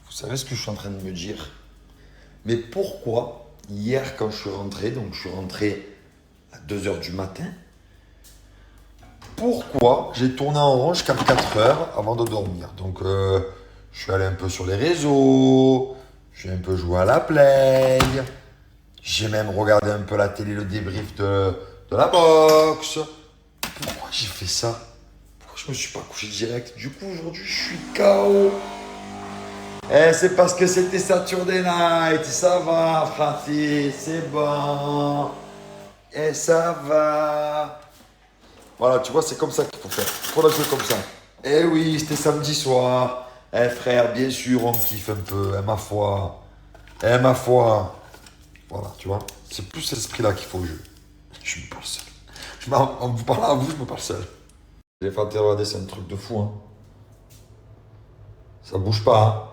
Vous savez ce que je suis en train de me dire? Mais pourquoi, hier, quand je suis rentré, donc je suis rentré à 2 heures du matin, pourquoi j'ai tourné en rond jusqu'à 4 heures avant de dormir? Donc, je suis allé un peu sur les réseaux, j'ai un peu joué à la play, j'ai même regardé un peu la télé, le débrief de la boxe. Pourquoi j'ai fait ça? Pourquoi je me suis pas couché direct? Du coup, aujourd'hui, je suis KO. Eh, c'est parce que c'était Saturday Night. Ça va, fraté, c'est bon. Eh, ça va. Voilà, tu vois, c'est comme ça qu'il faut faire. Faut la jouer comme ça. Eh oui, c'était samedi soir. Eh frère, bien sûr, on kiffe un peu. Eh ma foi. Eh ma foi. Voilà, tu vois. C'est plus cet esprit-là qu'il faut que je me parle seul. En vous parlant à vous, je me parle seul. Les fait regarder, c'est un truc de fou, hein. Ça bouge pas, hein.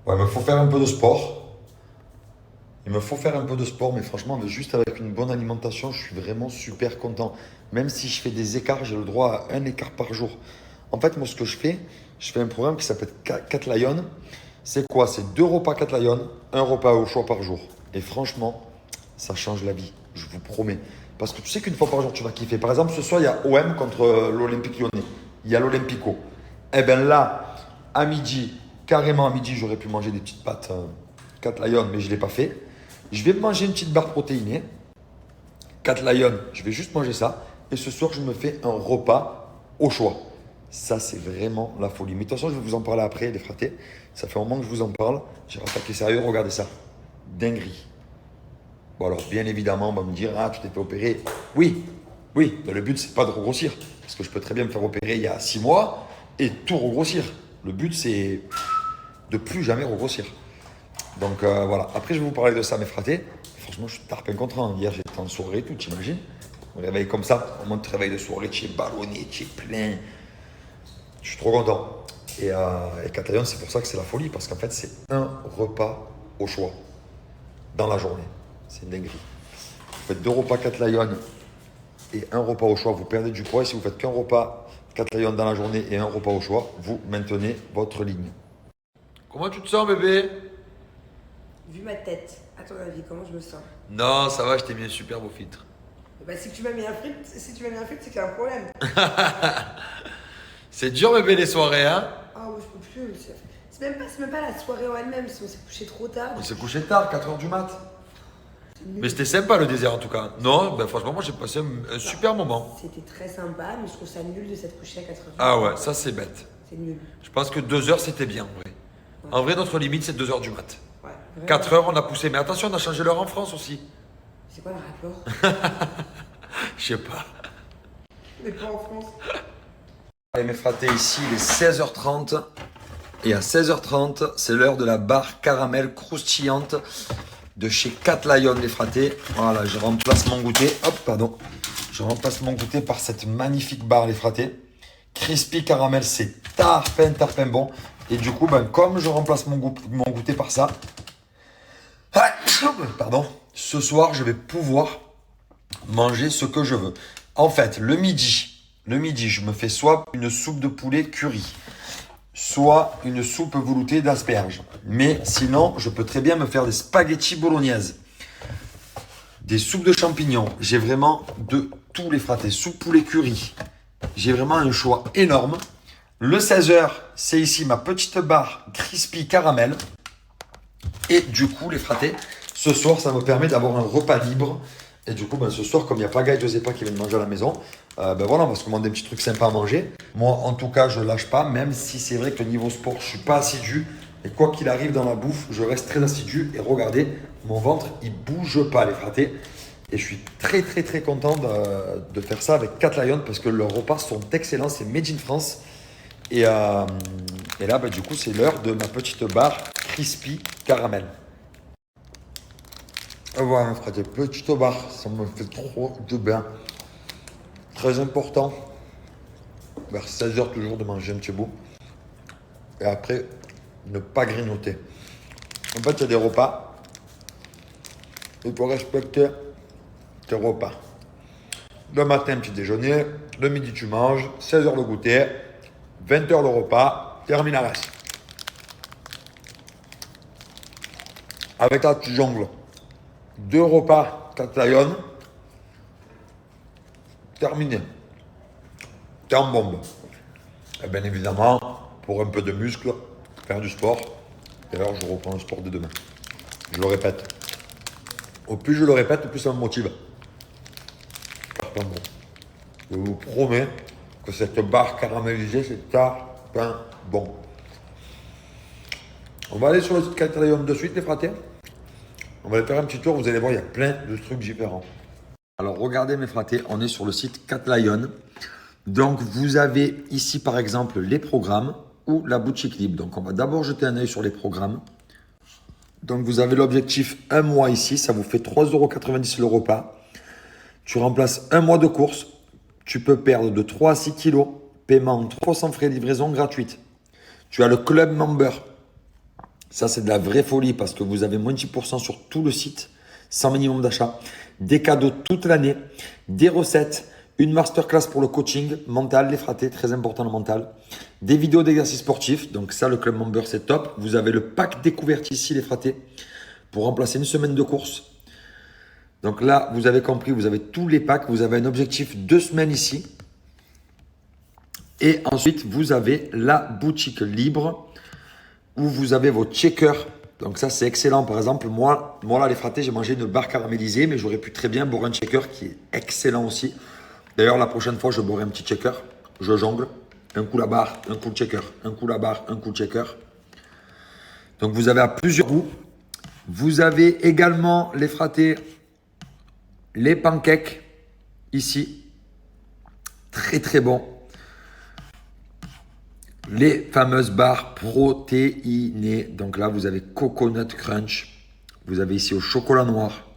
Ouais, mais il faut faire un peu de sport. Il me faut faire un peu de sport, mais franchement, mais juste avec une bonne alimentation, je suis vraiment super content. Même si je fais des écarts, j'ai le droit à un écart par jour. En fait, moi, ce que je fais un programme qui s'appelle 4 Lions. C'est quoi? C'est 2 repas 4 Lions, un repas au choix par jour. Et franchement, ça change la vie, je vous promets. Parce que tu sais qu'une fois par jour, tu vas kiffer. Par exemple, ce soir, il y a OM contre l'Olympique Lyonnais. Il y a l'Olympico. Eh bien là, à midi, carrément à midi, j'aurais pu manger des petites pâtes 4 Lions, mais je ne l'ai pas fait. Je vais me manger une petite barre protéinée. 4 Lions, je vais juste manger ça. Et ce soir, je me fais un repas au choix. Ça, c'est vraiment la folie. Mais de toute façon, je vais vous en parler après, les fratés. Ça fait un moment que je vous en parle. J'ai rattaqué sérieux, regardez ça. Dinguerie. Bon alors, bien évidemment, on va me dire, ah, tu t'es fait opérer. Oui, oui, mais le but, c'est pas de regrossir. Parce que je peux très bien me faire opérer il y a 6 mois et tout regrossir. Le but, c'est de plus jamais regrossir. Donc voilà, après je vais vous parler de ça, mes fratés. Franchement, je suis tarpin content. Hier, j'étais en soirée et tout, t'imagines? On réveille comme ça, au moins de réveil de soirée, tu es ballonné, tu es plein. Je suis trop content. Et Catalion, c'est pour ça que c'est la folie, parce qu'en fait, c'est un repas au choix dans la journée. C'est une dinguerie. Vous faites 2 repas 4 Lions et un repas au choix, vous perdez du poids. Et si vous faites qu'un repas 4 Lions dans la journée et un repas au choix, vous maintenez votre ligne. Comment tu te sens, bébé? Vu ma tête, à ton avis, comment je me sens? Non, ça va, je t'ai mis un super beau filtre. Bah, si tu m'as mis un fric, c'est qu'il y a un problème. C'est dur, bébé, les soirées, hein? Ah, moi je peux plus. C'est même pas la soirée en elle-même, si on s'est couché trop tard. On s'est couché tard, 4 heures du mat. Mais c'était sympa le désert en tout cas. Non, ben franchement, moi j'ai passé un super moment. C'était très sympa, mais je trouve ça nul de s'être couché à 4h du Ah matin. ouais, ça c'est bête. C'est nul. Je pense que 2 heures c'était bien en vrai. En vrai, notre limite c'est 2 heures du mat. Ouais, vraiment. 4 heures on a poussé. Mais attention, on a changé l'heure en France aussi. C'est quoi le rapport? Je sais pas. On n'est pas en France. Allez mes fratés, ici il est 16h30. Et à 16h30, c'est l'heure de la barre caramel croustillante de chez 4 Lions, les fratés. Voilà, je remplace mon goûter. Hop, pardon. Je remplace mon goûter par cette magnifique barre, les fratés. Crispy caramel, c'est tarpin bon. Et du coup, ben, comme je remplace mon goûter par ça, pardon, ce soir, je vais pouvoir manger ce que je veux. En fait, le midi, je me fais soit une soupe de poulet curry, soit une soupe veloutée d'asperges. Mais sinon, je peux très bien me faire des spaghettis bolognaises, des soupes de champignons. J'ai vraiment de tous les fratés. Soupe poulet curry. J'ai vraiment un choix énorme. Le 16h, c'est ici ma petite barre crispy caramel. Et du coup, les fratés, ce soir, ça me permet d'avoir un repas libre. Et du coup, ben, ce soir, comme il n'y a pas Guy et Josépa qui viennent manger à la maison, ben voilà, on va se commander un petit truc sympa à manger. Moi, en tout cas, je ne lâche pas, même si c'est vrai que niveau sport, je ne suis pas assidu. Et quoi qu'il arrive dans la bouffe, je reste très assidu. Et regardez, mon ventre, il ne bouge pas, les fratés. Et je suis très content de faire ça avec 4 Lions parce que leurs repas sont excellents. C'est made in France. Et là, ben, du coup, c'est l'heure de ma petite barre crispy caramel. Voilà, frère, des petites barres, ça me fait trop de bien. Très important, vers 16h toujours, de manger un petit bout. Et après, ne pas grignoter. En fait, il y a des repas. Il faut respecter tes repas. Le matin, petit déjeuner. Le midi, tu manges. 16h le goûter. 20h le repas. Termine à reste. Avec la tu jongles. 2 repas, 4 lions. Terminé. T'es en bombe. Et bien évidemment, pour un peu de muscle, faire du sport. D'ailleurs, je reprends le sport dès demain. Je le répète. Au plus je le répète, au plus ça me motive. Carton bon. Je vous promets que cette barre caramélisée, c'est carton bon. On va aller sur le 4 lions de suite, les fratés. On va aller faire un petit tour. Vous allez voir, il y a plein de trucs différents. Alors, regardez mes fratés, on est sur le site 4 Lions. Donc, vous avez ici, par exemple, les programmes ou la boutique libre. Donc, on va d'abord jeter un œil sur les programmes. Donc, vous avez l'objectif 1 mois ici. Ça vous fait 3,90 € le repas. Tu remplaces 1 mois de course. Tu peux perdre de 3 à 6 kilos. Paiement 300 frais de livraison gratuite. Tu as le club member. Ça, c'est de la vraie folie parce que vous avez moins de 10% sur tout le site, sans minimum d'achat. Des cadeaux toute l'année, des recettes, une masterclass pour le coaching mental, les fratés, très important le mental. Des vidéos d'exercices sportifs, donc ça, le club member, c'est top. Vous avez le pack découverte ici, les fratés, pour remplacer une semaine de course. Donc là, vous avez compris, vous avez tous les packs. Vous avez un objectif 2 semaines ici. Et ensuite, vous avez la boutique libre où vous avez vos checkers. Donc ça, c'est excellent. Par exemple, moi là, les fratés, j'ai mangé une barre caramélisée, mais j'aurais pu très bien boire un checker qui est excellent aussi. D'ailleurs, la prochaine fois, je boirai un petit checker. Je jongle. Un coup la barre, un coup le checker. Un coup la barre, un coup le checker. Donc, vous avez à plusieurs goûts. Vous avez également, les fratés, les pancakes ici. Très, très bon. Les fameuses barres protéinées. Donc là, vous avez Coconut Crunch. Vous avez ici au chocolat noir.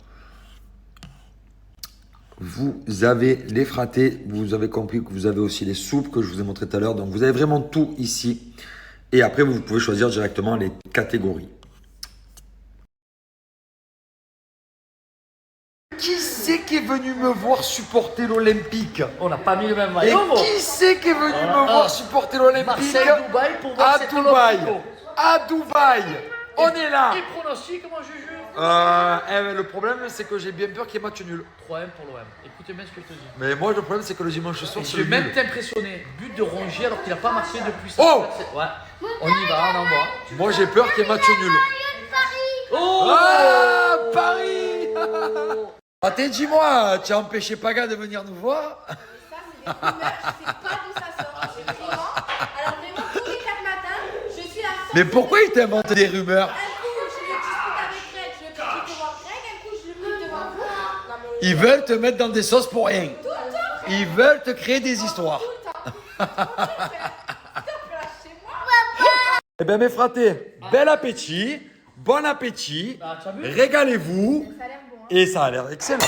Vous avez les fratés. Vous avez compris que vous avez aussi les soupes que je vous ai montré tout à l'heure. Donc, vous avez vraiment tout ici. Et après, vous pouvez choisir directement les catégories. Qui c'est qui est venu me voir supporter l'Olympique? On n'a pas mis le même Et maillot. qui c'est qui est venu me voir supporter l'Olympique? Marseille, Dubaï pour voir À cette Dubaï. Olympico. À Dubaï. On est là. Et pronostic, mon juju. Le problème, c'est que j'ai bien peur qu'il y ait match nul. 3-1 pour l'OM. Écoutez bien ce que je te dis. Mais moi, le problème, c'est que le dimanche soir, Et c'est je le vais même nul. t'impressionner. But de Rongier alors qu'il n'a pas marqué depuis ça. Oh. Ouais. On y va, on envoie. Moi, j'ai peur qu'il y ait match nul. Oh Ah, Paris. Attends, dis-moi, tu as empêché Paga de venir nous voir? Ça, c'est des rumeurs, je sais pas d'où ça sort. Vraiment. Alors vraiment, tous les 4 matins, je suis la seule. Mais pourquoi il t'invente des rumeurs? Un coup, je me dispute avec Greg, je le pique devant Greg, un coup, je le pique devant vous. Non, mais Ils veulent te mettre dans des sauces pour rien. tout le temps, Ils veulent te créer des histoires. tout le temps. Stop, lâchez-moi. Eh bien, mes fratés, bel appétit, bon appétit, Bah, tu as vu? régalez-vous, Ça a l'air bon, hein. et ça a l'air excellent.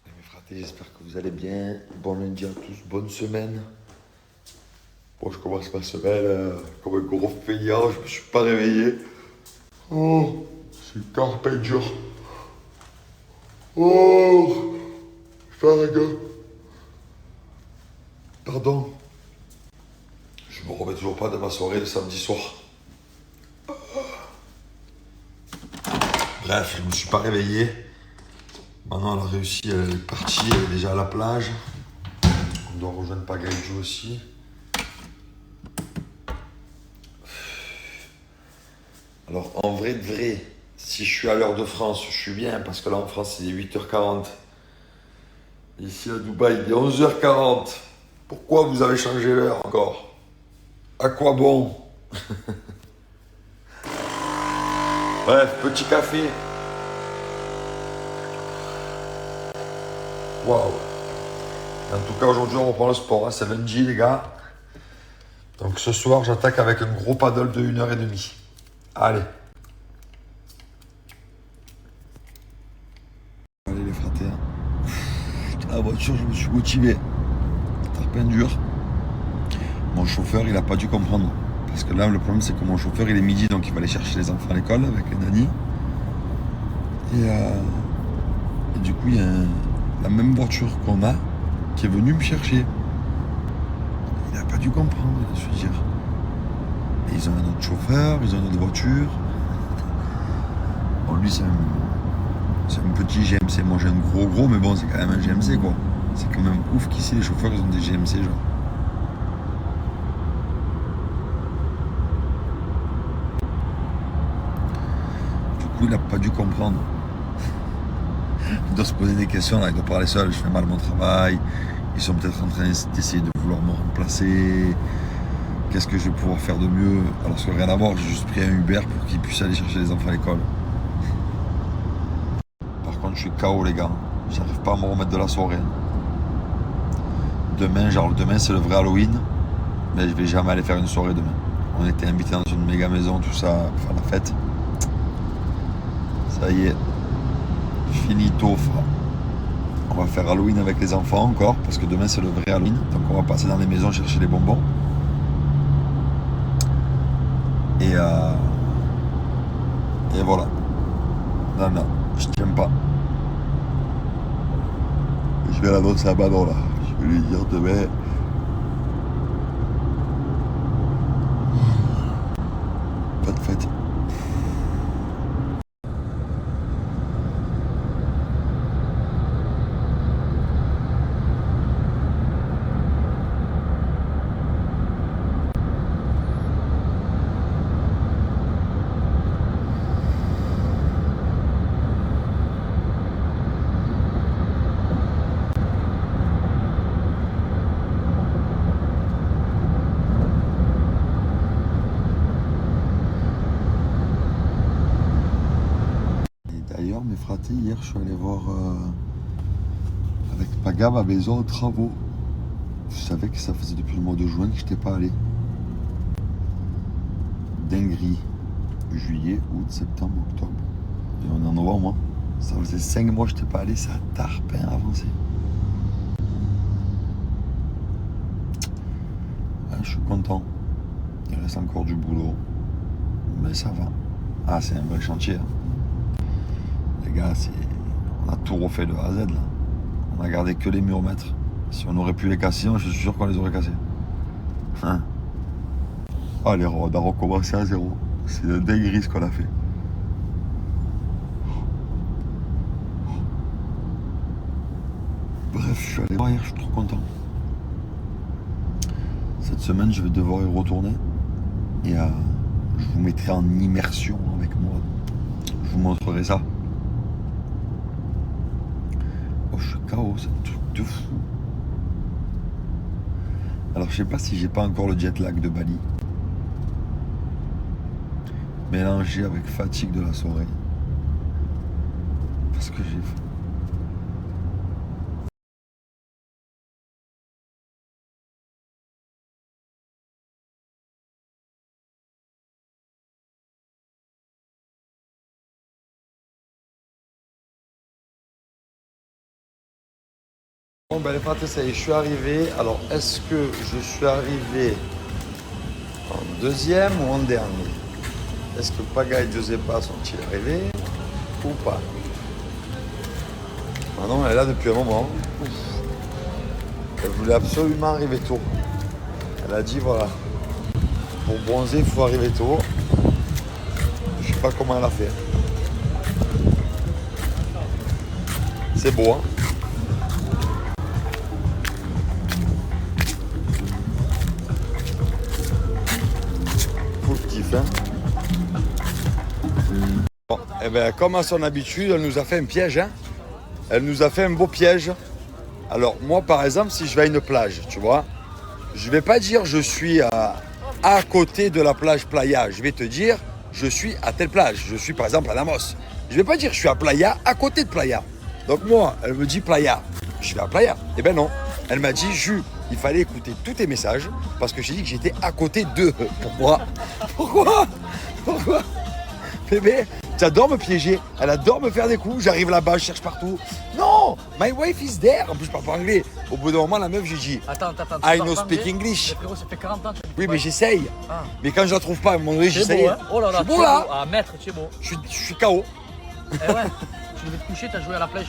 Mes fratés, j'espère que vous allez bien. Bon lundi à tous, bonne semaine. Bon, je commence ma semaine comme un gros feignant, je me suis pas réveillé. Oh, c'est carpe dur. Oh, faraga. Pardon. Je me remets toujours pas de ma soirée de samedi soir. Bref, je me suis pas réveillé. Maintenant, elle a réussi, elle est partie, elle est déjà à la plage. On doit rejoindre Pagaïdjo aussi. Alors, en vrai de vrai, si je suis à l'heure de France, je suis bien, parce que là, en France, il est 8h40. Ici, à Dubaï, il est 11h40. Pourquoi vous avez changé l'heure encore? À quoi bon? Bref, petit café. Waouh. En tout cas, aujourd'hui, on reprend le sport. Hein. C'est lundi, les gars. Donc ce soir, j'attaque avec un gros paddle de 1h30. Allez. Allez les fratés. Hein. La voiture, je me suis motivé. Tarpin dur. Mon chauffeur, il n'a pas dû comprendre. Parce que là, le problème, c'est que mon chauffeur, il est midi, donc il va aller chercher les enfants à l'école avec les nannies. Et du coup, il y a la même voiture qu'on a qui est venue me chercher. Il n'a pas dû comprendre, je veux dire. Et ils ont un autre chauffeur, ils ont une autre voiture. Bon, lui, c'est un petit GMC. Moi, j'ai un gros, mais bon, c'est quand même un GMC, quoi. C'est quand même ouf qu'ici, les chauffeurs, ils ont des GMC, genre. Du coup, il n'a pas dû comprendre. Il doit se poser des questions, là, il doit parler seul, je fais mal mon travail, ils sont peut-être en train d'essayer de vouloir me remplacer, qu'est-ce que je vais pouvoir faire de mieux, alors que rien à voir, j'ai juste pris un Uber pour qu'ils puissent aller chercher les enfants à l'école. Par contre, je suis KO, les gars, j'arrive pas à me remettre de la soirée. Demain c'est le vrai Halloween, mais je vais jamais aller faire une soirée demain. On était invités dans une méga maison, tout ça, pour faire la fête. Ça y est. Finito. On va faire Halloween avec les enfants encore parce que demain c'est le vrai Halloween, donc on va passer dans les maisons chercher les bonbons et voilà. Non, je tiens pas, je vais l'annoncer à Manon là, je vais lui dire demain pas de fête. D'ailleurs, mes fratés, hier, je suis allé voir avec Paga ma maison aux travaux. Je savais que ça faisait depuis le mois de juin que je n'étais pas allé. Dinguerie. Juillet, août, septembre, octobre. Et on est en novembre. Ça faisait 5 mois que je n'étais pas allé, ça a tarpin avancé. Je suis content. Il reste encore du boulot. Mais ça va. Ah, c'est un vrai chantier. Hein. Les gars, on a tout refait de A à Z là. On a gardé que les murs maîtres. Si on aurait pu les casser, je suis sûr qu'on les aurait cassés. Hein? Allez, on a recommencé à zéro. C'est une dinguerie ce qu'on a fait. Bref, je suis allé voir hier, je suis trop content. Cette semaine, je vais devoir y retourner. Et je vous mettrai en immersion avec moi. Je vous montrerai ça. Oh, je suis KO, c'est un truc de fou. Alors, je sais pas si j'ai pas encore le jet lag de Bali. Mélangé avec fatigue de la soirée. Parce que j'ai faim. Bon ben les fratés, ça y est, je suis arrivé. Alors est-ce que je suis arrivé en deuxième ou en dernier? Est-ce que Paga et Giuseppa sont-ils arrivés ou pas? Manon elle est là depuis un moment. Ouf. Elle voulait absolument arriver tôt. Elle a dit voilà, pour bronzer il faut arriver tôt. Je sais pas comment elle a fait. C'est beau hein. Hein. Bon, et ben, comme à son habitude, elle nous a fait un piège. Hein. Elle nous a fait un beau piège. Alors moi, par exemple, si je vais à une plage, tu vois, je vais pas dire je suis à côté de la plage Playa. Je vais te dire je suis à telle plage. Je suis par exemple à Namos. Je vais pas dire je suis à Playa, à côté de Playa. Donc moi, elle me dit Playa. Je vais à Playa. Eh ben non. Elle m'a dit, Jus, il fallait écouter tous tes messages parce que j'ai dit que j'étais à côté d'eux. Pourquoi? Pourquoi? Bébé, tu adores me piéger. Elle adore me faire des coups. J'arrive là-bas, je cherche partout. Non, my wife is there. En plus, je parle pas anglais. Au bout d'un moment, la meuf, j'ai dit, Attends. I know speak English. Mais frérot, ça fait 40 ans que tu Oui, mais j'essaye. Ah. Mais quand je la trouve pas, à un moment donné, C'est j'essaye. beau, hein. Oh là là, Je suis tu beau es là. beau. Ah, maître, tu es beau. Je suis KO. Eh ouais, tu devais te coucher, t'as joué à la plage.